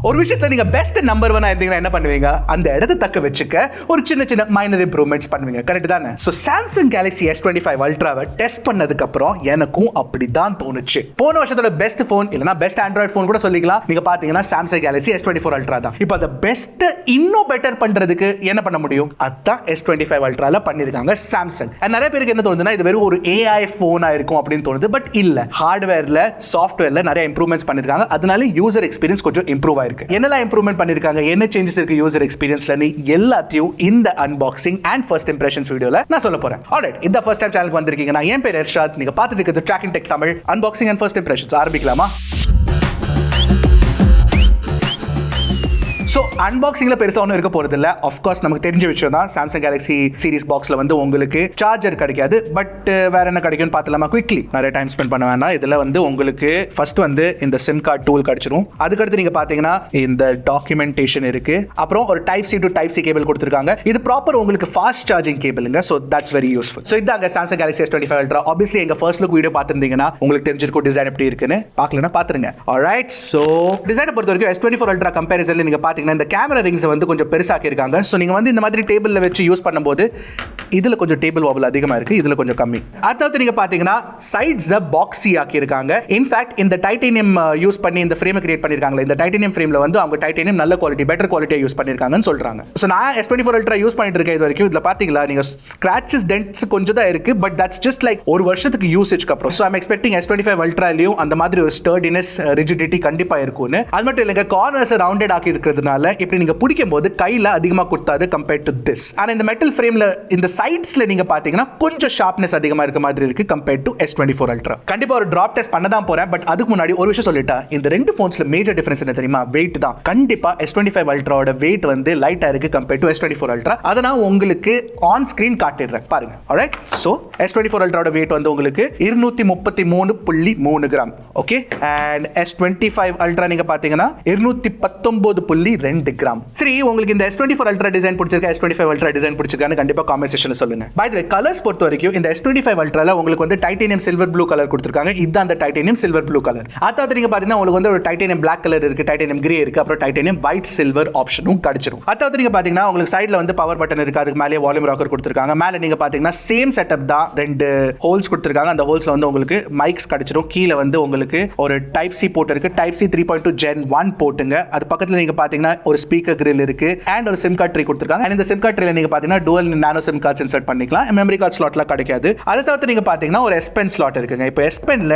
ஒரு விஷயத்தை நீங்க பெஸ்ட் நம்பர் 1 இருந்தீங்கன்னா என்ன பண்ணுவீங்க? அந்த இடத்தை தக்க வச்சுக்க ஒரு சின்ன சின்ன மைனர் இம்ப்ரூவ்மெண்ட்ஸ் பண்ணுவீங்க. கரெக்ட் தானே? சோ Samsung Galaxy S25 Ultraவை டெஸ்ட் பண்ணதுக்கு அப்புறம் எனக்கும் அப்படிதான் தோணுச்சு. போன வருஷத்தோட பெஸ்ட் போன் இல்லனா பெஸ்ட் ஆண்ட்ராய்ட் போன் கூட சொல்லிக்கலாம். நீங்க பாத்தீங்கன்னா Samsung Galaxy S24 Ultra தான். இப்போ அந்த பெஸ்ட் இன்னும் பெட்டர் பண்றதுக்கு என்ன பண்ண முடியும்? அதான் S25 Ultraல பண்ணிருக்காங்க Samsung. நிறைய பேருக்கு என்ன தோணுதுன்னா இது வெறும் ஒரு AI போனா இருக்கும் அப்படின்னு தோணுது. பட் இல்ல, ஹார்ட்வேர்ல சாஃப்ட்வேர்ல நிறைய இம்ப்ரூவ்மெண்ட்ஸ் பண்ணிருக்காங்க. அதனால யூசர் எக்ஸ்பீரியன்ஸ் கொஞ்சம் இம்ப்ரூவ் ஆயிருக்கு. என்னெல்லாம் இம்ப்ரூவ்மெண்ட் பண்ணிருக்காங்க, என்ன சேஞ்சஸ் இருக்கு யூசர் எக்ஸ்பீரியன்ஸ்ல, நீ எல்லாத்தையும் இந்த அன்பாக்சிங் அண்ட் ஃபர்ஸ்ட் இம்ப்ரெஷன்ஸ் வீடியோல நான் சொல்ல போறேன். ஆல்ரைட், இந்த ஃபர்ஸ்ட் டைம் சேனலுக்கு வந்திருக்கீங்க, நான் என் பேர் எர்ஷாத். நீங்க பார்த்துட்டு இருக்கிறது Trakin Tech Tamil unboxing and first impressions. ஆரம்பிக்கலாமா? ஸோ அன்பாக்சிங்கில் பெருசாக ஒன்றும் இருக்க போகிறது இல்லை. ஆஃப்கோர்ஸ் நமக்கு தெரிஞ்ச விஷயம் தான், சாம்சங் கேலக்ஸி சீரிஸ் பாக்ஸில் வந்து உங்களுக்கு சார்ஜர் கிடைக்காது. பட் வேற என்ன கிடைக்கும்னு பார்த்துலாமா? குவிக்லி, நிறைய டைம் ஸ்பெண்ட் பண்ண வேண்டாம். இதில் வந்து உங்களுக்கு ஃபர்ஸ்ட் வந்து இந்த சிம் கார்டு டூல் கிடைச்சிரும். அதுக்கடுத்து நீங்கள் பார்த்தீங்கன்னா இந்த டாக்குமெண்டேஷன் இருக்கு. அப்புறம் ஒரு type C to type C cable கொடுத்துருக்காங்க. இது ப்ராப்பர் உங்களுக்கு ஃபாஸ்ட் சார்ஜிங் கேபிளுங்க. So that's very useful. So இதாங்க Samsung Galaxy S25 Ultra. Obviously எங்கள் ஃபர்ஸ்ட் லுக் வீடியோ பார்த்துருந்தீங்கன்னா உங்களுக்கு தெரிஞ்சிருக்கும் டிசைன் எப்படி இருக்குன்னு. பார்க்கலன்னா பார்த்துருங்க. ஆல்ரைட், ஸோ டிசைனை பொறுத்த வரைக்கும் S24 Ultra கம்பேரிசனில் நீங்கள் பார்த்தீங்கன்னா இந்த கேமரா ரிங்ஸ் வந்து கொஞ்சம் பெருசாக்கி இருக்காங்க. சோ நீங்க வந்து இந்த மாதிரி டேபிள்ல வச்சு யூஸ் பண்ணும்போது இதுல கொஞ்சம் டேபிள் வாபிள் அதிகமா இருக்கு, இதுல கொஞ்சம் கம்மி. அதாவது நீங்க பாத்தீங்கன்னா சைட்ஸ் பாக்ஸி ஆக்கி இருக்காங்க. இன்ஃபேக்ட் இந்த டைட்டானியம் யூஸ் பண்ணி இந்த ஃப்ரேமை கிரியேட் பண்ணிருக்காங்க. இந்த டைட்டானியம் ஃப்ரேம்ல வந்து அவங்க டைட்டானியம் நல்ல குவாலிட்டி, பெட்டர் குவாலிட்டியா யூஸ் பண்ணிருக்காங்கன்னு சொல்றாங்க. சோ நான் S24 Ultra யூஸ் பண்ணிட்டு இருக்கேன் இது வரைக்கும். இதுல பாத்தீங்களா நீங்க ஸ்கிராச்சஸ் டென்ட்ஸ் கொஞ்சம் தான் இருக்கு. பட் தட்ஸ் ஜஸ்ட் லைக் ஒரு வருஷத்துக்கு யூசேஜ்க்கு அப்புறம். So I am expecting S25 Ultraலயும் அந்த மாதிரி ஒரு ஸ்டர்டினஸ், ரிஜிடிட்டி கண்டிப்பா இருக்கும்னு. அது மட்டும் இல்லைங்க, கார்னர்ஸ் ரவுண்டட் ஆக்கி இருக்கிறதுனால இப்படி நீங்க பிடிக்கும் போது கையில அதிகமா குத்தாது கம்பேர்ட் டு திஸ். ஆனா இந்த மெட்டல் ஃப்ரேம்ல இந்த சைட்ஸ்ல நீங்க பாத்தீங்கன்னா கொஞ்சம் ஷார்ப்னஸ் அதிகமா இருக்க மாதிரி இருக்கு கம்பேர்ட் டு S24 Ultra. கண்டிப்பா ஒரு டிராப் டெஸ்ட் பண்ண தான் போறேன். பட் அதுக்கு முன்னாடி ஒரு விஷயம் சொல்லிட்டா, இந்த ரெண்டு போன்ஸ்ல மேஜர் டிஃபரன்ஸ் என்ன தெரியுமா? வெயிட் தான். கண்டிப்பா S25 Ultraவோட வெயிட் வந்து லைட்டா இருக்கு கம்பேர்ட் டு S24 Ultra. அத நான் உங்களுக்கு ஆன் ஸ்கிரீன் காட்டிடுறேன் பாருங்க. ஆல்ரைட், சோ S24 Ultraவோட வெயிட் வந்து உங்களுக்கு 233.3 gram. Okay, and S25 Ultra நீங்க பாத்தீங்கன்னா 219.2 கிராம். சரி, உங்களுக்கு இந்த S24 Ultra டிசைன் பிடிச்சிருக்கா, S25 Ultra டிசைன் பிடிச்சிருக்கான்னு கண்டிப்பா காமெண்ட் செக்ஷன்ல சொல்லுங்க. பை தி வே, கலர்ஸ் பொறுத்த வரைக்கும் இந்த S25 Ultraல உங்களுக்கு வந்து டைட்டானியம் சில்வர் ப்ளூ கலர் கொடுத்திருக்காங்க. இதுதான் அந்த டைட்டானியம் சில்வர் ப்ளூ கலர். அதாவது நீங்க பாத்தீங்கன்னா உங்களுக்கு வந்து ஒரு டைட்டானியம் Black கலர் இருக்கு, டைட்டானியம் கிரே இருக்கு, அப்புறம் டைட்டானியம் ஒயிட் சில்வர் ஆப்ஷனும் கிடைச்சிரும். அதாவது நீங்க பாத்தீங்கன்னா உங்களுக்கு சைடுல வந்து பவர் பட்டன் இருக்கு, அதுக்கு மேலே வால்யூம் ராக்கர் கொடுத்திருக்காங்க. மேல நீங்க பாத்தீங்கன்னா சேம் செட்டப் தான், ரெண்டு ஹோல்ஸ் கொடுத்திருக்காங்க. அந்த ஹோல்ஸ்ல வந்து உங்களுக்கு மைக்ஸ் கிடைச்சிரும். கீழ வந்து உங்களுக்கு ஒரு டைப் சி போர்ட் இருக்கு, டைப் சி 3.2 Gen 1 போர்ட்டுங்க. அது பக்கத்துல நீங்க பாத்தீங்கன்னா ஒரு ஸ்பீக்கர் கிரில் இருக்கு and ஒரு சிம் கார்டு ட்ரீ கொடுத்திருக்காங்க. and இந்த சிம் கார்டு ட்ரீல நீங்க பாத்தீங்கன்னா dual nano sim cards insert பண்ணிக்கலாம். மெமரி கார்டு ஸ்லாட்ல கிடைக்காது. அதை தவிர்த்து நீங்க பாத்தீங்கன்னா ஒரு S Pen ஸ்லாட் இருக்குங்க. இப்போ S Penல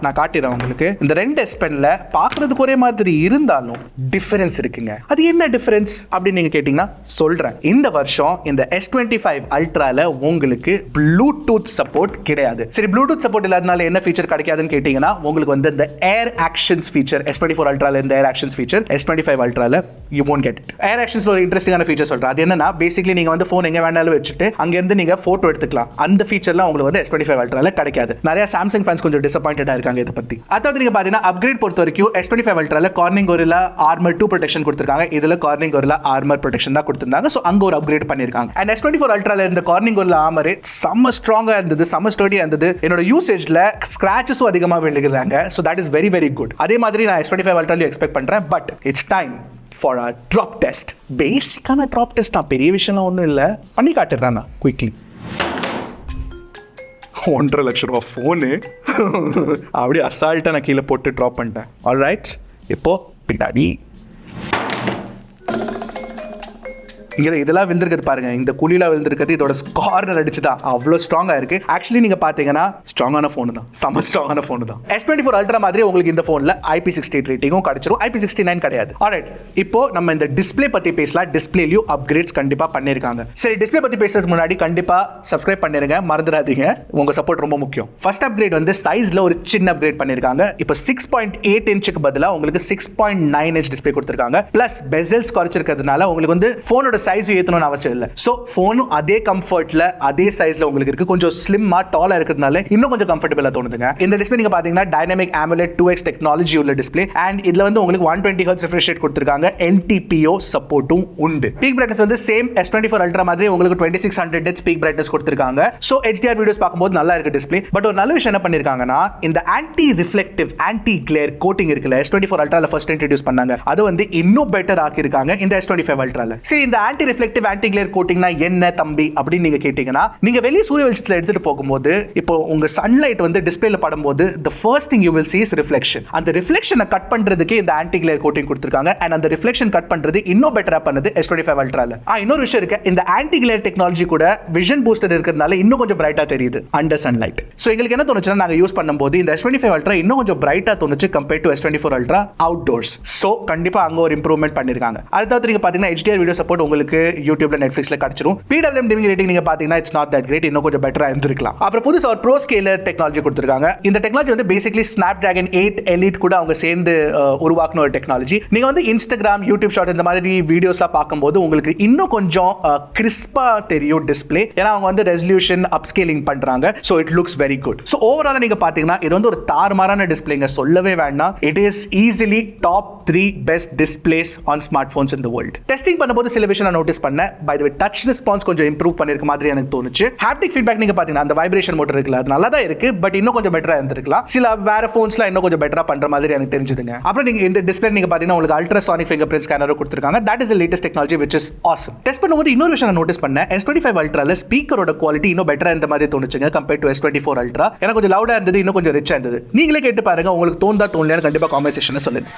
நான் காட்டிடுறேன் உங்களுக்கு. இந்த ரெண்டு S Penல பார்க்கிறதுக்கு ஒரே மாதிரி இருந்தாலும் டிஃபரன்ஸ் இருக்குங்க. அது என்ன டிஃபரன்ஸ் அப்படின்னு நீங்க கேட்டீங்கன்னா சொல்றேன். இந்த வருஷம் இந்த S25 Ultraல உங்களுக்கு ப்ளூடூத் சப்போர்ட் கிடையாது. சரி, ப்ளூடூத் சப்போர்ட் இல்லாதனால என்ன ஃபீச்சர் கிடைக்காதுன்னு கேட்டீங்கன்னா உங்களுக்கு வந்து இந்த ஏர் ஆக்ஷன்ஸ் ஃபீச்சர் S24 Ultraல இந்த ஏர் ஆக்ஷன்ஸ் ஃபீச்சர் S25 Ultraல you won't get it. ஏர் ஆக்ஷன்ஸ்ல ஒரு இன்ட்ரெஸ்டிங்கான ஃபீச்சர் சொல்றேன். அது என்னன்னா பேசிக்கலி நீங்க வந்து ஃபோன் எங்க வேணாலும் வச்சுட்டு அங்க இருந்து நீங்க போட்டோ எடுத்துக்கலாம். அந்த ஃபீச்சர்லாம் உங்களுக்கு வந்து S25 Ultraல கிடைக்காது. நிறைய Samsung ஃபேன்ஸ் கொஞ்சம் டிசப்பாயிண்டடா இருக்காங்க இத பத்தி. அதாவது நீங்க பாத்தீங்கன்னா அப்கிரேட் பொறுத்த வரைக்கும் S25 Ultraல Corning Gorilla Armor 2 protection கொடுத்திருக்காங்க. இதுல Corning Gorilla Armor ப்ரொடெக்ஷன் தான் கொடுத்திருந்தாங்க. சோ அங்க ஒரு அப்கிரேட் பண்ணிருக்காங்க. and S24 Ultraல இருந்த Corning Gorilla Armor செம்ம ஸ்ட்ராங்கா இருந்தது, செம்ம ஸ்டர்டியா இருந்தது. என்னோட யூசேஜ்ல ஸ்கிராச்சஸும் அதிகமா விழுகுறாங்க. so that is very very good. அதே மாதிரி நான் S25 Ultraல எக்ஸ்பெக்ட் பண்றேன். But it's time for a drop test. பேசிக்கான drop test தான், பெரிய விஷயம்லாம் ஒன்றும் இல்லை. பண்ணி காட்டுறேன் நான் குயிக்லி. 1.5 லட்சம் ரூபா ஃபோனு அப்படியே அசால்ட்டாக நான் கீழே போட்டு ட்ராப் பண்ணிட்டேன். ஆல்ரைட், இப்போ பின்னாடி இங்கே இதெல்லாம் விழுந்திருக்கிறது பாருங்க. இந்த குழியில் விழுந்திருக்கிறது இதோட கார்னர் அடிச்சு தான் அவ்வளோ ஸ்ட்ராங்காக இருக்கு. ஆக்சுவலி நீங்க பார்த்தீங்கன்னா ஸ்ட்ராங்கான ஃபோன் தான், செம்ம ஸ்ட்ராங்கான ஃபோன் தான். S24 Ultra மாதிரி உங்களுக்கு இந்த ஃபோனில் IP68 ரேட்டிங்கும் கிடைச்சிரும், IP69 கிடையாது. ஆல்ரைட், இப்போ நம்ம இந்த டிஸ்பிளே பற்றி பேசலாம். டிஸ்பிளேலையும் அப்கிரேட்ஸ் கண்டிப்பாக பண்ணியிருக்காங்க. சரி, டிஸ்பிளே பற்றி பேசுறதுக்கு முன்னாடி கண்டிப்பாக சப்ஸ்கிரைப் பண்ணிருங்க, மறந்துடாதீங்க. உங்க சப்போர்ட் ரொம்ப முக்கியம். ஃபர்ஸ்ட் அப்கிரேட் வந்து சைஸ்ல ஒரு சின்ன அப்கிரேட் பண்ணியிருக்காங்க. இப்போ 6.8 இன்ச்சுக்கு பதிலாக உங்களுக்கு 6.9 இன்ச் டிஸ்பிளே கொடுத்துருக்காங்க. பிளஸ் பெசல்ஸ் குறைச்சிருக்கிறதுனால உங்களுக்கு வந்து ஃபோனோட சைஸ் ஏத்தணும்னு அவசியம் இல்ல. சோ போனும் அதே கம்ஃபர்ட்ல அதே சைஸ்ல உங்களுக்கு இருக்கு. கொஞ்சம் ஸ்லிம்மா டாலா இருக்கிறதுனால இன்னும் கொஞ்சம் கம்ஃபர்டபிளா தோணுதுங்க. இந்த டிஸ்ப்ளே நீங்க பாத்தீங்கன்னா டைனமிக் AMOLED 2x டெக்னாலஜி உள்ள டிஸ்ப்ளே அண்ட் இதுல வந்து உங்களுக்கு 120 Hz refresh rate கொடுத்திருக்காங்க. LTPO சப்போர்ட்டும் உண்டு. பீக் பிரைட்னஸ் வந்து சேம் S25 Ultra மாதிரி உங்களுக்கு 2600 nits பீக் பிரைட்னஸ் கொடுத்திருக்காங்க. சோ HDR வீடியோஸ் பாக்கும்போது நல்லா இருக்கு டிஸ்ப்ளே. பட் ஒரு நல்ல விஷயம் என்ன பண்ணிருக்காங்கன்னா இந்த anti reflective anti Clare coating இருக்குல S24 Ultraல ஃபர்ஸ்ட் இன்ட்ரோ듀ஸ் பண்ணாங்க. அது வந்து இன்னும் பெட்டர் ஆக்கிருக்காங்க இந்த S25 Ultraல. சரி இந்த ஆன்டி ரிஃப்ளெக்டிவ் ஆன்டி கிளேர் கோட்டிங்னா என்ன தம்பி அப்படி நீங்க கேட்டீங்கன்னா நீங்க வெளிய சூரிய வெளிச்சத்துல எடுத்துட்டு போகும்போது இப்போ உங்க சன்லைட் வந்து டிஸ்ப்ளேல படும்போது the first thing you will see is reflection. அந்த ரிஃப்ளெக்ஷனை கட் பண்றதுக்கு இந்த ஆன்டி கிளேர் கோட்டிங் கொடுத்திருக்காங்க and அந்த ரிஃப்ளெக்ஷன் கட் பண்றது இன்னும் பெட்டரா பண்ணது S25 Ultraல. இன்னொரு விஷயம் இருக்கு, இந்த ஆன்டி கிளேர் டெக்னாலஜி கூட விஷன் பூஸ்டர் இருக்கிறதுனால இன்னும் கொஞ்சம் பிரைட்டா தெரியுது அண்டர் சன்லைட். சோ எங்களுக்கு என்ன தோணுச்சுன்னா நாங்க யூஸ் பண்ணும்போது இந்த S25 Ultra இன்னும் கொஞ்சம் பிரைட்டா தோணுச்சு compared to S24 Ultra outdoors. So கண்டிப்பா அங்க ஒரு இம்ப்ரூவ்மென்ட் பண்ணிருக்காங்க. அடுத்து நீங்க பாத்தீங்கன்னா HDR வீடியோ சப்போர்ட் உங்களுக்கு யூடியூப்ல நெட்ஃபிளிக்ஸ்ல கிடைச்சிரும். PWM டிமிங் ரேட்டிங் நீங்க பாத்தீங்கன்னா இட்ஸ் நாட் தட் கிரேட், இன்னும் கொஞ்சம் பெட்டரா இருந்திருக்கலாம். அப்புறம் புதுசா ஒரு ப்ரோ ஸ்கேலர் டெக்னாலஜி கொடுத்திருக்காங்க. இந்த டெக்னாலஜி வந்து பேசிக்கலி Snapdragon 8 Elite கூட அவங்க சேர்ந்து உருவாக்குன ஒரு டெக்னாலஜி. நீங்க வந்து இன்ஸ்டாகிராம் யூடியூப் ஷார்ட் இந்த மாதிரி வீடியோஸ்லாம் பார்க்கும்போது உங்களுக்கு இன்னும் கொஞ்சம் கிறிஸ்பா தெரியும் டிஸ்ப்ளே. ஏன்னா அவங்க வந்து ரெசல்யூஷன் அப்ஸ்கேலிங் பண்றாங்க. So it looks very good. So overall நீங்க பாத்தீங்கன்னா இது வந்து ஒரு தாறுமாறான டிஸ்ப்ளேங்க, சொல்லவே வேண்டாம். It is easily top 3 best displays on smart phones in the world. Testing பண்ணும்போது சில விஷயம் நான் நோட்டீஸ் பண்ணேன். By the way touch response கொஞ்சம் இம்ப்ரூவ் பண்ணிருக்க மாதிரி எனக்கு தோணுச்சு. ஹாப்டிக் ஃபீட்பேக் நீங்க பாத்தீங்கன்னா அந்த வைப்ரேஷன் மோட்டர் இருக்குல்ல அது நல்லா தான் இருக்கு, பட் இன்னும் கொஞ்சம் பெட்டரா இருந்திருக்கலாம். சில வேற போன்ஸ்ல இன்னும் கொஞ்சம் பெட்டரா பண்ற மாதிரி எனக்கு தெரிஞ்சதுங்க. அப்புறம் நீங்க இந்த டிஸ்ப்ளே நீங்க பாத்தீங்கன்னா உங்களுக்கு அல்ட்ராசானிக் ஃபிங்கர் பிரிண்ட் ஸ்கேனர் கொடுத்திருக்காங்க. That is the latest technology which is awesome. Test பண்ணும்போது இன்னொரு விஷயம் நான் நோட்டீஸ் பண்ணேன். S25 Ultraல ஸ்பீக்கரோட குவாலிட்டி இன்னும் பெட்டரா இந்த மாதிரி தோணுச்சுங்க கம்பேர்ட் டு S24 Ultra. எனக்கு கொஞ்சம் லவுடா இருந்தது, இன்னும் கொஞ்சம் ரிச்சா இருந்தது. நீங்களே கேட்டு பாருங்க, உங்களுக்கு தோணுதா தோணலையா கண்டிப்பா காமெண்ட் செக்ஷன்ல சொல்லுங்க.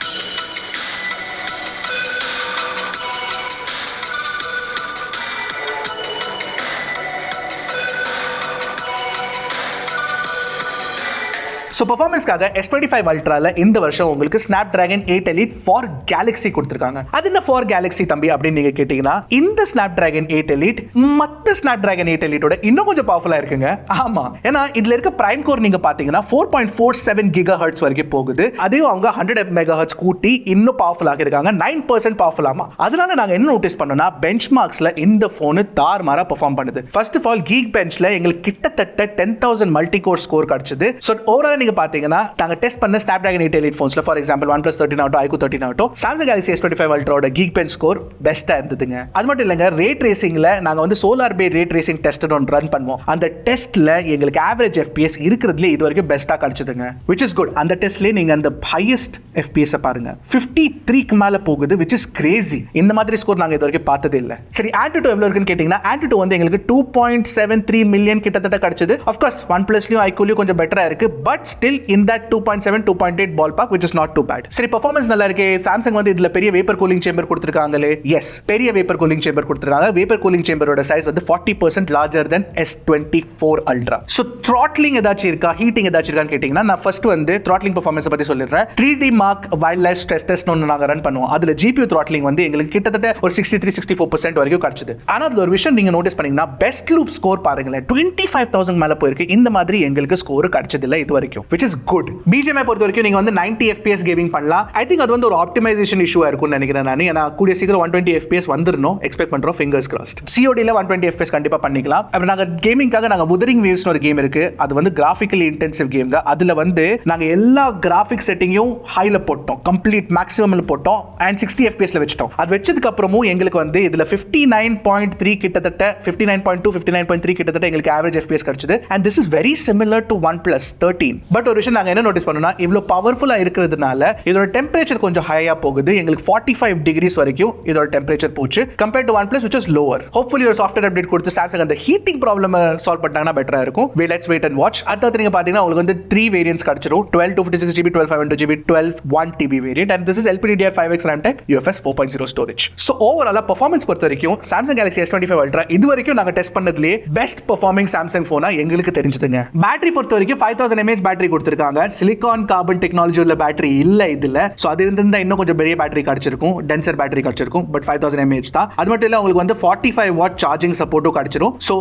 So performance-காக S25 Ultraல இந்த வருஷம் உங்களுக்கு Snapdragon 8 Elite for Galaxy கொடுத்திருக்காங்க. அது என்ன for Galaxy தம்பி அப்படி நீங்க கேட்டீங்கன்னா இந்த Snapdragon 8 Elite மத்த Snapdragon 8 Elite ஓட இன்னும் கொஞ்சம் பவர்ஃபுல்லா இருக்குங்க. ஆமா, ஏன்னா இதுல இருக்க பிரைம் கோர் நீங்க பாத்தீங்கன்னா 4.47 GHz வரைக்கும் போகுது. அதையும் அவங்க 100 MHz கூட்டி இன்னும் பவர்ஃபுல் ஆக்கிருக்காங்க. 9% பவர்ஃபுல் ஆமா. அதனால நாங்க என்ன நோட்டீஸ் பண்ணோம்னா பெஞ்ச்மார்க்ஸ்ல இந்த போன் தாறுமாறா பெர்ஃபார்ம் பண்ணுது. ஃபர்ஸ்ட் ஆஃப் ஆல் Geekbenchல எங்களுக்கு கிட்டத்தட்ட 10,000 மல்டி கோர் ஸ்கோர் கிடைச்சது. சோ ஓவரால் பாத்தீங்கன்னா நாங்க டெஸ்ட் பண்ண Snapdragon 8 Elite phones for example OnePlus 13 ஆகட்டும் iQOO 13 ஆகட்டும் Samsung Galaxy S25 Ultra ஓட Geekbench ஸ்கோர் பெஸ்டா இருந்ததுங்க. அது மட்டும் இல்லங்க, ரே ட்ரேசிங்ல நாங்க வந்து சோலார் பே ரே ட்ரேசிங் டெஸ்ட் ஒன்னு ரன் பண்ணுவோம். அந்த டெஸ்ட்ல எங்களுக்கு ஆவரேஜ் FPS இருக்கிறதுல இது வரைக்கும் பெஸ்டா கிடைச்சதுங்க, which is good. அந்த டெஸ்ட்ல நீங்க அந்த ஹையஸ்ட் FPS பாருங்க 53 க்கு மேல போகுது, which is crazy. இந்த மாதிரி ஸ்கோர் நாங்க இது வரைக்கும் பார்த்ததே இல்ல. சரி Antutu எவ்வளவு இருக்குன்னு கேட்டீங்கன்னா Antutu வந்து எங்களுக்கு 2.73 மில்லியன் கிட்டத்தட்ட கிடைச்சது. ஆஃப் கோர்ஸ் OnePlusலயும் iQOOலயும் கொஞ்சம் பெட்டரா இருக்கு, but still in that 2.7 2.8 ballpark, which is not too bad. சரி performance நல்லா இருக்கு. Samsung வந்து இதுல பெரிய வேப்பர் கூலிங் சேம்பர் கொடுத்திருக்காங்களே. எஸ், பெரிய வேப்பர் கூலிங் சேம்பர் கொடுத்திருக்காங்க. வேப்பர் கூலிங் சேம்பரோட சைஸ் வந்து 40% larger than S24 Ultra. So throttling ஏதாச்சும் இருக்கா, ஹீட்டிங் ஏதாச்சும் இருக்கான்னு கேட்டீங்கன்னா நான் ஃபர்ஸ்ட் வந்து throttling performance பத்தி சொல்லிடுறேன். 3D Mark wildlife stress test ஒன்னு நாங்க ரன் பண்ணுவோம். அதுல GPU throttling வந்து எங்களுக்கு கிட்டத்தட்ட ஒரு 63-64% வரைக்கும் கிடைச்சது. ஆனா அதுல ஒரு விஷயம் நீங்க நோட்டீஸ் பண்ணீங்கன்னா பெஸ்ட் லூப் ஸ்கோர் பாருங்களேன் 25,000 மேல போயிருக்கு. இந்த மாதிரி எங்களுக்கு ஸ்கோர் கிடைச்சது இல்ல இது வரைக்கும், which is good. BGMI பொறுத்த வரைக்கும் நீங்க வந்து 90 FPS கேமிங் பண்ணலாம். ஐ திங்க் அது வந்து ஒரு ஆப்டிமைசேஷன் இஷ்யூவா இருக்கும்னு நினைக்கிறேன் நான். ஏன்னா கூடிய சீக்கிரம் 120 FPS வந்துறணும் எக்ஸ்பெக்ட் பண்றோம், ஃபிங்கர்ஸ் கிராஸ்ட். COD ல 120 FPS கண்டிப்பா பண்ணிக்கலாம். அப்புறம் நாங்க கேமிங்காக நாங்க Wuthering Waves ஒரு கேம் இருக்கு. அது வந்து கிராஃபிக்கலி இன்டென்சிவ் கேம் தான். அதுல வந்து நாங்க எல்லா கிராஃபிக் செட்டிங்கையும் ஹைல போட்டோம், கம்ப்ளீட் மேக்ஸிமம்ல போட்டோம் அண்ட் 60 FPS ல வெச்சிட்டோம். அது வெச்சதுக்கு அப்புறமும் எங்களுக்கு வந்து இதுல 59.3 கிட்டத்தட்ட 59.2 59.3 கிட்டத்தட்ட எங்களுக்கு ஆவரேஜ் FPS கிடைச்சது. and this is very similar to OnePlus 13. But ஒரு விஷயம் நாங்க என்ன நோட்டீஸ் பண்ணோம்னா இவ்வளவு பவர்ஃபுல்லா இருக்கிறதுனால இதோட டெம்பரேச்சர் கொஞ்சம் ஹையா போகுது. எங்களுக்கு 45 டிகிரிஸ் வரைக்கும் இதோட டெம்பரேச்சர் போச்சு compared to OnePlus which is lower. hopefully ஒரு சாஃப்ட்வேர் அப்டேட் கொடுத்து Samsung அந்த ஹீட்டிங் ப்ராப்ளம் சால்வ் பண்ணாங்கன்னா பெட்டரா இருக்கும். let's wait and watch. அடுத்து நீங்க பாத்தீங்கன்னா உங்களுக்கு வந்து 3 வேரியன்ட்ஸ் கிடைச்சிரும். 12 256 GB, 12 512 GB, 12 1TB variant and this is LPDDR5X RAM type, UFS 4.0 storage. so overall performance பொறுத்த வரைக்கும் Samsung Galaxy S25 Ultra இது வரைக்கும் நாங்க டெஸ்ட் பண்ணதுலயே பெஸ்ட் பெர்ஃபார்மிங் Samsung போனா எங்களுக்கு தெரிஞ்சதுங்க. பேட்டரி பொறுத்த வரைக்கும் 5000 mAh பேட்டரி பேட்டரி கொடுத்திருக்காங்க. சிலிகான் கார்பன் டெக்னாலஜி உள்ள பேட்டரி இல்ல இதுல. சோ அது இருந்தா இன்னும் கொஞ்சம் பெரிய பேட்டரி கிடைச்சிருக்கும், டென்சர் பேட்டரி கிடைச்சிருக்கும். பட் 5000 mAh தான். அது மட்டும் இல்ல உங்களுக்கு வந்து 45 வாட் சார்ஜிங் சப்போர்ட்டும் கிடைச்சிரும். சோ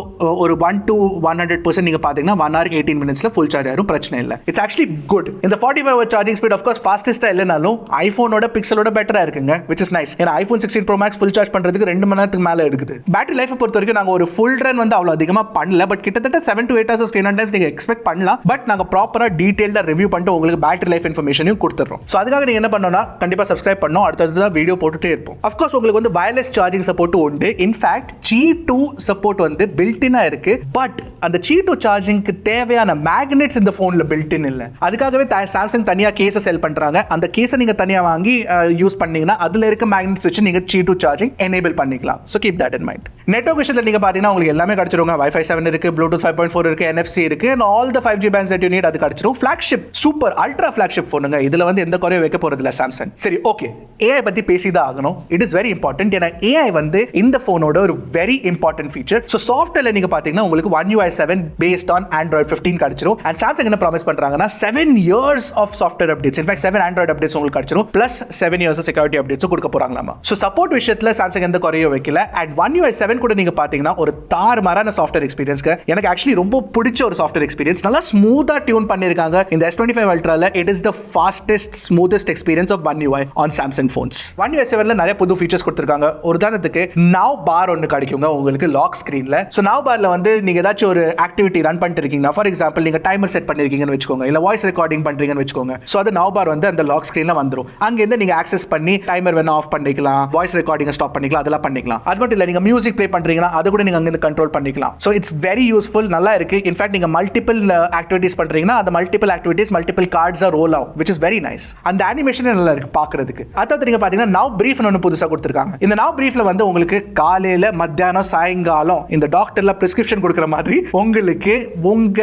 ஒரு 1 to 100% நீங்க பாத்தீங்கன்னா 1 hour 18 minutesல ஃபுல் சார்ஜ் ஆயிரும், பிரச்சனை இல்ல. It's actually good. இந்த 45 watt charging speed of course ஃபாஸ்டஸ்டா இல்லனாலும் ஐபோனோட பிக்சலோட பெட்டரா இருக்குங்க, which is nice. ஏன்னா iPhone 16 Pro Max full charge பண்றதுக்கு 2 மணி நேரத்துக்கு மேல எடுக்குது. பேட்டரி லைஃப் பொறுத்த வரைக்கும் நாங்க ஒரு ஃபுல் ரன் வந்து அவ்வளவு அதிகமா பண்ணல, பட் கிட்டத்தட்ட 7 to 8 hours screen on time நீங்க எக்ஸ்பெக்ட் பண்ணலாம். பட் நாங்க ப்ராப்பரா டீடைல்டா ரிவ்யூ பண்ணிட்டு உங்களுக்கு பேட்டரி லைஃப் இன்ஃபர்மேஷனையும் கொடுத்துறோம். சோ அதுக்காக நீங்க என்ன பண்ணனும்னா கண்டிப்பா சப்ஸ்கிரைப் பண்ணனும், அடுத்தது வீடியோ போட்டுட்டே இருப்போம். ஆஃப் கோர்ஸ் உங்களுக்கு வந்து வயர்லெஸ் சார்ஜிங் சப்போர்ட் உண்டு. இன்ஃபேக்ட் Qi2 சப்போர்ட் வந்து பில்ட் இனா இருக்கு. பட் அந்த Qi2 சார்ஜிங்க்கு தேவையான மேக்னெட்ஸ் இந்த போன்ல பில்ட் இன் இல்ல. அதுக்காகவே சாம்சங் தனியா கேஸ் செல் பண்றாங்க. அந்த கேஸை நீங்க தனியா வாங்கி யூஸ் பண்ணீங்கன்னா அதுல இருக்க மேக்னெட்ஸ் வச்சு நீங்க Qi2 சார்ஜிங் எனேபிள் பண்ணிக்கலாம். So keep that in mind. Network விஷயத்துல நீங்க பாத்தீங்கன்னா உங்களுக்கு எல்லாமே கிடைச்சிருங்க. Wi-Fi 7 இருக்கு, Bluetooth 5.4 இருக்கு, NFC இருக்கு, and all the 5G bands that you need அது கிடைச்சிரும். flagship super ultra flagship போனுங்க. இதுல வந்து எந்த குறையும் வைக்க போறது இல்ல சாம்சங். சரி ஓகே, AI பத்தி பேசிதான் ஆகணும். It is very important. ஏன்னா AI வந்து இந்த போனோட ஒரு வெரி இம்பார்ட்டன்ட் ஃபீச்சர். சோ சாஃப்ட்வேர்ல நீங்க பாத்தீங்கன்னா உங்களுக்கு One UI 7 based on Android 15 கிடைச்சிரும். and Samsung என்ன ப்ராமிஸ் பண்றாங்கன்னா 7 years of software updates, in fact 7 Android updates உங்களுக்கு கிடைச்சிரும், plus 7 years of security updates கொடுக்க போறாங்களாமா. சோ சப்போர்ட் விஷயத்துல Samsung எந்த குறையும் வைக்கல. and One UI 7 கூட நீங்க பாத்தீங்கன்னா ஒரு தாறுமாறான சாஃப்ட்வேர் எக்ஸ்பீரியன்ஸ்க்கு எனக்கு ஆக்சுவலி ரொம்ப பிடிச்ச ஒரு சாஃப்ட்வேர் எக்ஸ்பீரியன்ஸ். நல்லா ஸ்மூத்தா டியூன் பண்ணிருக்காங்க இந்த S25 Ultraல. It is the fastest smoothest experience of One UI on Samsung phones. One UI 7ல நிறைய புது ஃபீச்சர்ஸ் கொடுத்திருக்காங்க. ஒரு உதாரணத்துக்கு now bar ஒன்னு கிடைக்குங்க உங்களுக்கு லாக் ஸ்கிரீன்ல. சோ now barல வந்து நீங்க ஏதாச்சும் ஒரு ஆக்டிவிட்டி ரன் பண்ணிட்டு இருக்கீங்கன்னா, ஃபார் எக்ஸாம்பிள் நீங்க டைமர் செட் பண்ணிருக்கீங்கன்னு வெச்சுக்கோங்க, இல்ல வாய்ஸ் ரெக்கார்டிங் பண்றீங்கன்னு வெச்சுக்கோங்க. சோ அது now bar வந்து அந்த லாக் ஸ்கிரீன்ல வந்துரும். அங்க இருந்து நீங்க ஆக்சஸ் பண்ணி டைமர் வேணா ஆஃப் பண்ணிக்கலாம், வாய்ஸ் ரெக்கார்டிங் ஸ்டாப் பண்ணிக்கலாம், அதெல்லாம் பண்ணிக்கலாம். அது மட்டும் இல்ல நீங்க மியூசிக் ப்ளே பண்றீங்கன்னா அது கூட நீங்க அங்க இருந்து கண்ட்ரோல் பண்ணிக்கலாம். சோ இட்ஸ் வெரி யூஸ்ஃபுல், நல்லா இருக்கு. இன்ஃபேக்ட் நீங்க மல்டிபிள் ஆக்டிவிட்டீஸ் பண்றீங்கன்னா அந்த மல்டிபிள் ஆக்டிவிட்டீஸ் மல்டிபிள் கார்ட்ஸா ரோல் ஆகும், which is very nice. அந்த அனிமேஷன் நல்லா இருக்கு பாக்குறதுக்கு. அதாவது நீங்க பாத்தீங்கன்னா now brief னு புதுசா கொடுத்திருக்காங்க. இந்த now briefல வந்து உங்களுக்கு காலையில மத்தியானம் சாயங்காலம் இந்த டாக்டர்ல பிரிஸ்கிரிப்ஷன் கொடுக்கிற மாதிரி உங்களுக்கு உங்க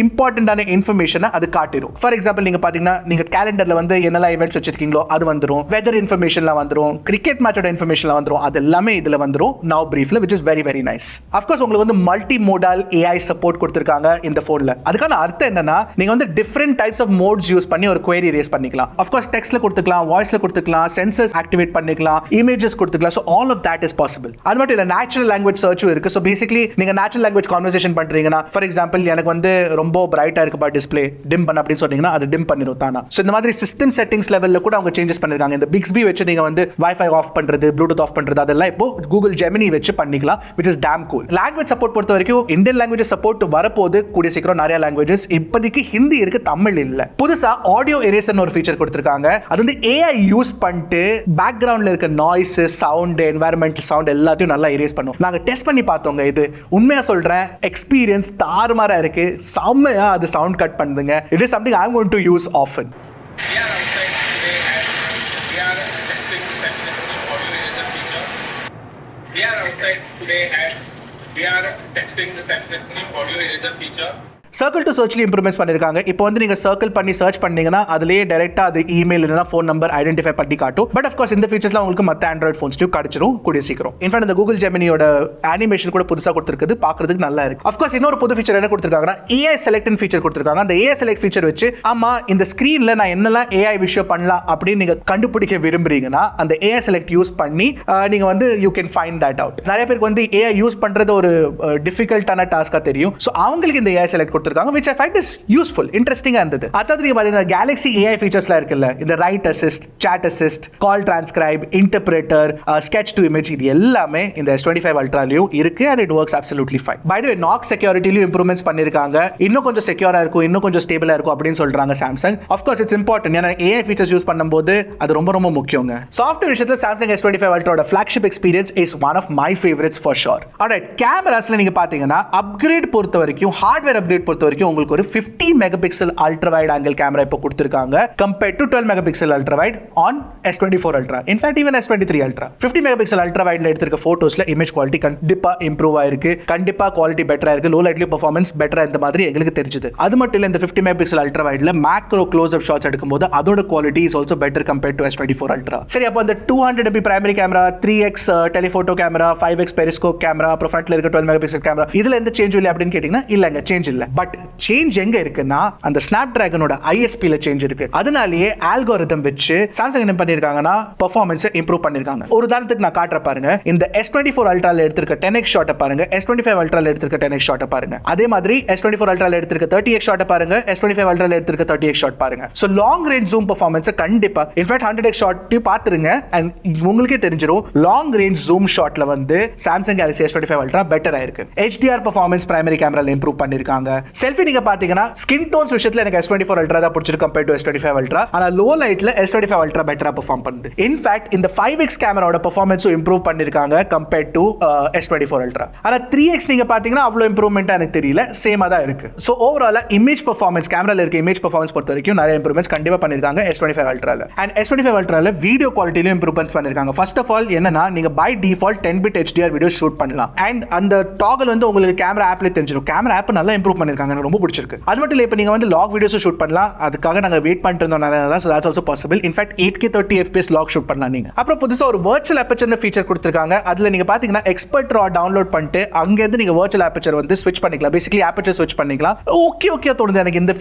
இம்பார்ட்டன்டான இன்ஃபர்மேஷனை அது காட்டிடும். ஃபார் எக்ஸாம்பிள் நீங்க பாத்தீங்கன்னா நீங்க கேலண்டர்ல வந்து என்னெல்லாம் ஈவென்ட்ஸ் வச்சிருக்கீங்களோ அது வந்துரும், வெதர் இன்ஃபர்மேஷன்லாம் வந்துரும், கிரிக்கெட் மேட்சோட இன்ஃபர்மேஷன்லாம் வந்துரும், அது எல்லாமே இதுல வந்துரும் now briefல, which is very very nice. of course உங்களுக்கு வந்து மல்டி மோடால் AI சப்போர்ட் கொடுத்திருக்காங்க இந்த போன்ல. அதுக்கான அர்த்தம் என்னன்னா நீங்க வந்து different types of modes use பண்ணி ஒரு query raise பண்ணிக்கலாம். of course டெக்ஸ்ட்ல கொடுத்துக்கலாம், வாய்ஸ்ல கொடுத்துக்கலாம், சென்சர்ஸ் ஆக்டிவேட் பண்ணிக்கலாம், இமேஜஸ் கொடுத்துக்கலாம். so all of that is possible. அது மட்டும் இல்ல நேச்சுரல் லாங்குவேஜ் சர்ச்சும் இருக்கு. so basically நீங்க நேச்சுரல் லாங்குவேஜ் கான்வர்சேஷன் பண்றீங்கன்னா, ஃபார் எக்ஸாம்பிள் எனக்கு வந்து ரொம்ப பிரைட்டா இருக்குப்பா டிஸ்ப்ளே, டிம் பண்ண அப்படின்னு சொன்னீங்கன்னா அது டிம் பண்ணிரும் தானா. சோ இந்த மாதிரி சிஸ்டம் செட்டிங்ஸ் லெவல்ல கூட அவங்க சேஞ்சஸ் பண்ணிருக்காங்க. இந்த பிக்ஸ்பி வச்சு நீங்க வந்து வைஃபை ஆஃப் பண்றது, ப்ளூடூத் ஆஃப் பண்றது அதெல்லாம் இப்போ கூகுள் ஜெமினி வச்சு பண்ணிக்கலாம், which is damn cool. Language support பொறுத்த வரைக்கும் இந்தியன் லாங்குவேஜ் சப்போர்ட் வரப்போது கூடிய சீக்கிரம் நிறைய லாங்குவேஜஸ். இப்போதைக்கு ஹிந்தி இருக்கு, தமிழ் இல்ல. புதுசா ஆடியோ எரேசர்னு ஒரு ஃபீச்சர் கொடுத்திருக்காங்க. அது வந்து AI யூஸ் பண்ணிட்டு பேக்ரவுண்ட்ல இருக்க நாய்ஸ், சவுண்ட், என்வாயரன்மெண்டல் சவுண்ட் எல்லாத்தையும் நல்லா எரேஸ் பண்ணும். நாங்க டெஸ்ட் பண்ணி பார்த்தோங்க. இது உண்மையா சொல்றேன், எக்ஸ்பீரியன்ஸ் தாறுமாறா இருக்கு. செம்மையா அது சவுண்ட் கட் பண்ணுதுங்க. It is something I am going to use often. We are outside today and we are testing the new audio eraser feature. Circle to சர்ச்ல இம்ப்ரூவ்மெண்ட்ஸ் பண்ணிருக்காங்க. இப்போ வந்து நீங்க சர்க்கிள் பண்ணி சர்ச் பண்ணீங்கன்னா அதுலயே டைரக்டா அது இமெயில் இல்லனா ஃபோன் நம்பர் ஐடென்டிஃபை பண்ணி காட்டும். பட் ஆஃப் கோர்ஸ் இந்த ஃபீச்சர்ஸ்லாம் உங்களுக்கு மத்த ஆண்ட்ராய்ட் ஃபோன்ஸ்லயும் கிடைச்சிரும் கூடிய சீக்கிரம். இன்ஃபேக்ட் இந்த கூகுள் ஜெமினியோட அனிமேஷன் கூட புதுசா கொடுத்திருக்குது, பார்க்கிறதுக்கு நல்லா இருக்கு. ஆஃப் கோர்ஸ் இன்னொரு புது ஃபீச்சர் என்ன கொடுத்திருக்காங்கன்னா AI செலக்ட்னு ஃபீச்சர் கொடுத்திருக்காங்க. அந்த AI செலக்ட் ஃபீச்சர் வச்சு ஆமா இந்த ஸ்கிரீன்ல நான் என்னெல்லாம் AI விஷயம் பண்ணலாம் அப்படின்னு நீங்க கண்டுபிடிக்க விரும்புறீங்கன்னா அந்த AI செலக்ட் யூஸ் பண்ணி நீங்க வந்து you can find that out. நிறைய பேருக்கு வந்து AI யூஸ் பண்றது ஒரு டிஃபிகல்ட்டான டாஸ்கா தெரியும். சோ அவங்களுக்கு இந்த AI செலக்ட் கொடுத்திருக்காங்க, which I find is useful, interesting இருந்தது. அதாவது நீங்க பாத்தீங்கன்னா Galaxy AI ஃபீச்சர்ஸ்லாம் இருக்குல்ல, இந்த write assist, chat assist, call transcribe, interpreter, sketch to image, இது எல்லாமே இந்த S25 Ultraலயும் இருக்கு and it works absolutely fine. By the way, knock securityலயும் improvements பண்ணிருக்காங்க. இன்னும் கொஞ்சம் செக்யூரா இருக்கும், இன்னும் கொஞ்சம் ஸ்டேபிளா இருக்கும் அப்படின்னு சொல்றாங்க Samsung. Of course it's important, ஏன்னா AI ஃபீச்சர்ஸ் யூஸ் பண்ணும்போது அது ரொம்ப ரொம்ப முக்கியங்க. சாஃப்ட்வேர் விஷயத்துல Samsung S25 Ultraவோட flagship experience is one of my favorites for sure. Alright, கேமராஸ்ல நீங்க பாத்தீங்கன்னா அப்கிரேட் பொறுத்த வரைக்கும், ஹார்ட்வேர் அப்கிரேட் பொறுத்த வரைக்கும் உங்களுக்கு ஒரு 50 megapixel ultra wide angle camera இப்போ கொடுத்திருக்காங்க compared to 12 megapixel ultra wide on S24 Ultra. In fact even S23 Ultra 50 megapixel ultra வைட்ல எடுத்திருக்க போட்டோஸ்ல இமேஜ் குவாலிட்டி கண்டிப்பா இம்ப்ரூவ் ஆயிருக்கு, கண்டிப்பா குவாலிட்டி பெட்டரா இருக்கு, லோ லைட்லயும் பெர்ஃபார்மன்ஸ் பெட்டரா இந்த மாதிரி எங்களுக்கு தெரிஞ்சது. அது மட்டும் இல்ல இந்த 50 மெகாபிக்சல் அல்ட்ரா வைட்ல மேக்ரோ க்ளோஸ் அப் ஷாட்ஸ் எடுக்கும்போது அதோட quality is also better compared to S24 Ultra. சரி, அப்போ அந்த 200 MP primary camera, 3x telephoto camera, 5x periscope camera, அப்புறம் ஃப்ரண்ட்ல இருக்க 12 மெகாபிக்சல் கேமரா, இதுல எந்த சேஞ்ச் இல்ல அப்படின்னு கேட்டீங்கன்னா இல்லங்க, சேஞ்ச் இல்ல. பட் சேஞ்ச் எங்க இருக்குன்னா அந்த ஸ்னாப் டிராகனோட ஐஎஸ்பில சேஞ்ச் இருக்கு. அதனாலேயே ஆல்கோரிதம் வச்சு சாம்சங் என்ன பண்ணிருக்காங்கன்னா பெர்ஃபார்மன்ஸ் இம்ப்ரூவ் பண்ணிருக்காங்க. ஒரு உதாரணத்துக்கு நான் காட்டுற பாருங்க, இந்த S24 அல்ட்ரால எடுத்திருக்க 10x ஷாட்டை பாருங்க, S25 அல்ட்ரால எடுத்திருக்க 10x ஷாட்டை பாருங்க. அதே மாதிரி S24 அல்ட்ரால எடுத்திருக்க 30x ஷாட்டை பாருங்க, S25 அல்ட்ரால எடுத்திருக்க 30x ஷாட் பாருங்க. So long range zoom performance கண்டிப்பா இன்ஃபேக்ட் 100x ஷாட் பாத்துருங்க and உங்களுக்கே தெரிஞ்சிரும் லாங் ரேஞ்ச் ஜூம் ஷாட்ல வந்து Samsung Galaxy S25 Ultra பெட்டரா இருக்கு. HDR பெர்ஃபார்மன்ஸ் பிரைமரி கேமரால இம்ப்ரூவ் பண்ணிருக்காங்க. செல்ஃபி நீங்க பாத்தீங்கன்னா ஸ்கின் டோன்ஸ் விஷயத்துல எனக்கு S24 Ultra தான் பிடிச்சிருக்கு கம்பேர்ட் டு S25 Ultra. ஆனா லோ லைட்ல S25 Ultra பெட்டரா பெர்ஃபார்ம் பண்ணுது. இன்ஃபேக்ட் இந்த 5x கேமராவோட பெர்ஃபார்மன்ஸும் இம்ப்ரூவ் பண்ணிருக்காங்க கம்பேர்ட் டு S24 Ultra. ஆனா 3x நீங்க பாத்தீங்கன்னா அவ்வளவு இம்ப்ரூவ்மென்ட்டா எனக்கு தெரியல, சேமா தான் இருக்கு. சோ ஓவராலா இமேஜ் பெர்ஃபார்மன்ஸ் கேமரால இருக்க இமேஜ் பெர்ஃபார்மன்ஸ் பொறுத்த வரைக்கும் நிறைய இம்ப்ரூவ்மென்ட்ஸ் கண்டிப்பா பண்ணிருக்காங்க S25 Ultraல. and S25 Ultraல video குவாலிட்டிலயும் improvements பண்ணிருக்காங்க. ஃபர்ஸ்ட் ஆஃப் ஆல் என்னன்னா நீங்க by default 10-bit HDR video shoot பண்ணலாம். and அந்த டாகல் வந்து உங்களுக்கு கேமரா ஆப்ல தெரிஞ்சிடும். கேமரா ஆப் நல்லா இம்ப்ரூவ் பண்ணிருக்காங்க, எனக்கு ரொம்ப பிடிச்சிருக்கு. அது மட்டும் இல்ல, இப்போ நீங்க வந்து லாக் வீடியோஸ் ஷூட் பண்ணலாம். அதுக்காக நாங்க வெயிட் பண்ணிட்டு இருந்தோம் நிறைய, so that's also possible. In fact 8K 30 FPS log shoot பண்ணலாம் நீங்க. அப்புறம் புதுசா ஒரு வர்ச்சுவல் அபர்ச்சர்னு ஃபீச்சர் கொடுத்திருக்காங்க. அதுல நீங்க பாத்தீங்கன்னா எக்ஸ்பர்ட் ரா டவுன்லோட் பண்ணிட்டு அங்க இருந்து நீங்க வர்ச்சுவல் அபர்ச்சர் வந்து ஸ்விட்ச் பண்ணிக்கலாம். பேசிக்கலி அபர்ச்சர் ஸ்விட்ச் பண்ணிக்கலாம். ஓகே தோணுது எனக்கு இந்த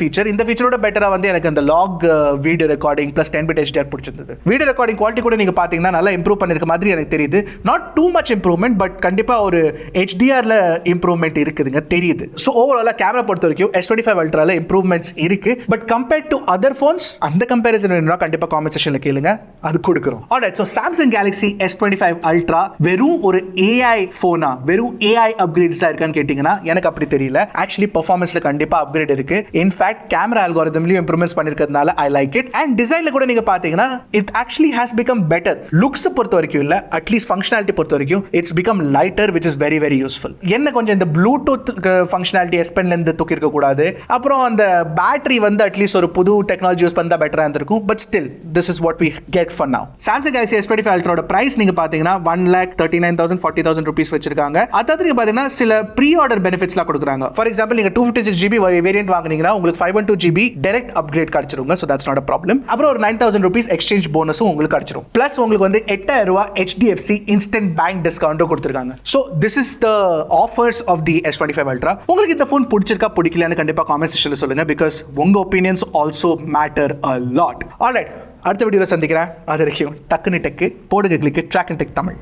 ஃபீச்சரோட பெட்டரா வந்து எனக்கு அந்த log video recording plus 10-bit HDR பிடிச்சிருந்தது. வீடியோ ரெக்கார்டிங் குவாலிட்டி கூட நீங்க பாத்தீங்கன்னா நல்லா இம்ப்ரூவ் பண்ணிருக்க மாதிரி எனக்கு தெரியுது. Not too much improvement, but கண்டிப்பா ஒரு HDRல இம்ப்ரூவ்மெண்ட் இருக்குதுங்க தெரியுது. சோ ஓவராலா கேமரா பொறுத்த வரைக்கும் S25 Ultraல இம்ப்ரூவ்மெண்ட்ஸ் இருக்கு. But compared to other phones அந்த கம்பேரிசன் வேணும்னா கண்டிப்பா காமெண்ட் செக்ஷன்ல கேளுங்க, அது கொடுக்குறோம். Alright, so Samsung Galaxy S25 Ultra வெறும் ஒரு AI போனா, வெறும் AI அப்கிரேட்ஸா இருக்கான்னு கேட்டீங்கன்னா எனக்கு அப்படி தெரியல. ஆக்சுவலி பெர்ஃபார்மன்ஸ்ல கண்டிப்பா அப்கிரேட் இருக்கு. இன்ஃபேக்ட் கேமரா அல்காரிதம்லயும் இம்ப்ரூவ்மெண்ட்ஸ் பண்ணிருக்கிறதுனால ஐ லைக் இட். அண்ட் டிசைன்ல கூட நீங்க பாத்தீங்கன்னா it actually has become better. Looks பொறுத்த வரைக்கும் இல்ல, அட்லீஸ்ட் ஃபங்க்ஷனாலிட்டி பொறுத்த வரைக்கும் it's become lighter, which is very very useful. என்ன கொஞ்சம் இந்த ப்ளூடூத் ஃபங்க்ஷனாலிட்டி S Pen ல இருந்து தூக்கி இருக்க கூடாது. அப்புறம் அந்த பேட்டரி வந்து அட்லீஸ்ட் ஒரு புது டெக்னாலஜி யூஸ் பண்ணா பெட்டரா இருந்திருக்கும். But still this is what we get for now. Samsung Galaxy S25 Ultra ஓட பிரைஸ் நீங்க பாத்தீங்கன்னா 1,39,000 40,000 ரூபீஸ் வச்சிருக்காங்க. அதாவது நீங்க பாத்தீங்கன்னா சில ப்ரீ ஆர்டர் பெனிஃபிட்ஸ்லாம் கொடுக்குறாங்க. ஃபார் எக்ஸாம்பிள் நீங்க 256GB வேரியன்ட் வாங்குனீங்கன்னா உங்களுக்கு 512GB டைரக்ட் அப்கிரேட் கிடைச்சிருங்க. so that's not a problem. அப்புறம் ஒரு 9,000 ரூபீஸ் எக்ஸ்சேஞ்ச் போனஸும் உங்களுக்கு கிடைச்சிரும். பிளஸ் உங்களுக்கு வந்து 8,000 ரூபாய் HDFC இன்ஸ்டன்ட் பேங்க் டிஸ்கவுண்டும் கொடுத்திருக்காங்க. so this is the offers of the S25 Ultra. உங்களுக்கு இந்த ஃபோன் பிடிச்சிருக்கா பிடிக்கலையான்னு கண்டிப்பா காமெண்ட் செக்ஷன்ல சொல்லுங்க, because உங்க opinions also matter a lot. alright, அடுத்த வீடியோல சந்திக்கிறேன். அது வரைக்கும் டக்குனு டெக்கு போடுங்க, கிளிக் Trakin Tech தமிழ்.